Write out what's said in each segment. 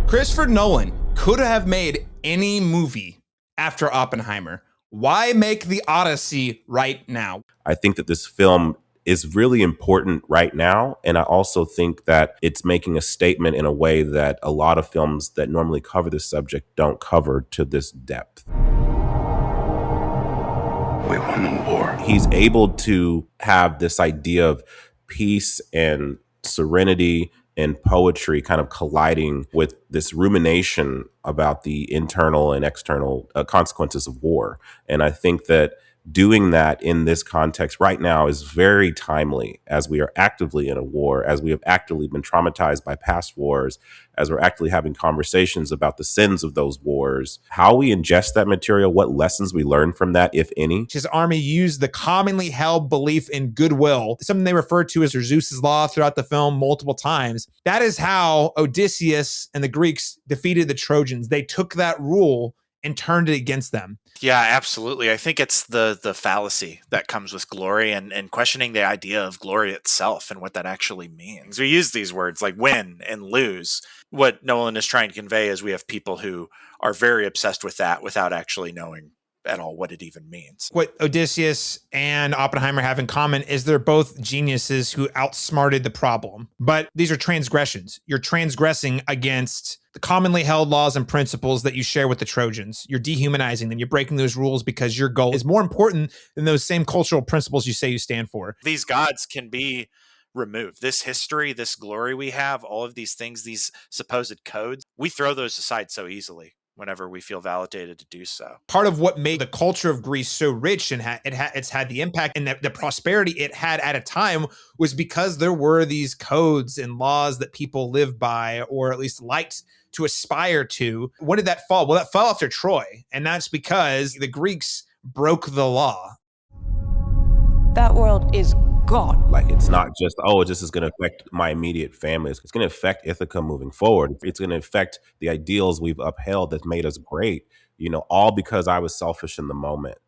Christopher Nolan could have made any movie after Oppenheimer. Why make the Odyssey right now? I think that this film is really important right now. And I also think that it's making a statement in a way that a lot of films that normally cover this subject don't cover to this depth. We won the war. He's able to have this idea of peace and serenity and poetry kind of colliding with this rumination about the internal and external consequences of war. And I think that doing that in this context right now is very timely, as we are actively in a war, as we have actively been traumatized by past wars, as we're actively having conversations about the sins of those wars, how we ingest that material, what lessons we learn from that, if any. His army used the commonly held belief in goodwill, something they refer to as Zeus's law throughout the film multiple times. That is how Odysseus and the Greeks defeated the Trojans. They took that rule and turned it against them. Yeah, absolutely. I think it's the fallacy that comes with glory and questioning the idea of glory itself and what that actually means. We use these words like win and lose. What Nolan is trying to convey is we have people who are very obsessed with that without actually knowing at all what it even means. What Odysseus and Oppenheimer have in common is they're both geniuses who outsmarted the problem. But these are transgressions. You're transgressing against the commonly held laws and principles that you share with the Trojans. You're dehumanizing them. You're breaking those rules because your goal is more important than those same cultural principles you say you stand for. These gods can be removed. This history, this glory we have, all of these things, these supposed codes, we throw those aside so easily whenever we feel validated to do so. Part of what made the culture of Greece so rich and it's had the impact and the prosperity it had at a time was because there were these codes and laws that people lived by, or at least liked to aspire to. When did that fall? Well, that fell after Troy, and that's because the Greeks broke the law. That world is gone. Like, it's not just, oh, this is going to affect my immediate family. It's going to affect Ithaca moving forward. It's going to affect the ideals we've upheld that made us great, all because I was selfish in the moment.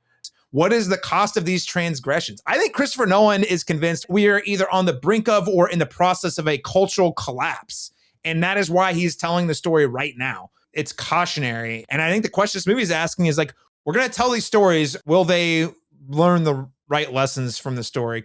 What is the cost of these transgressions? I think Christopher Nolan is convinced we are either on the brink of or in the process of a cultural collapse. And that is why he's telling the story right now. It's cautionary. And I think the question this movie is asking is like, we're going to tell these stories. Will they learn the right lessons from the story?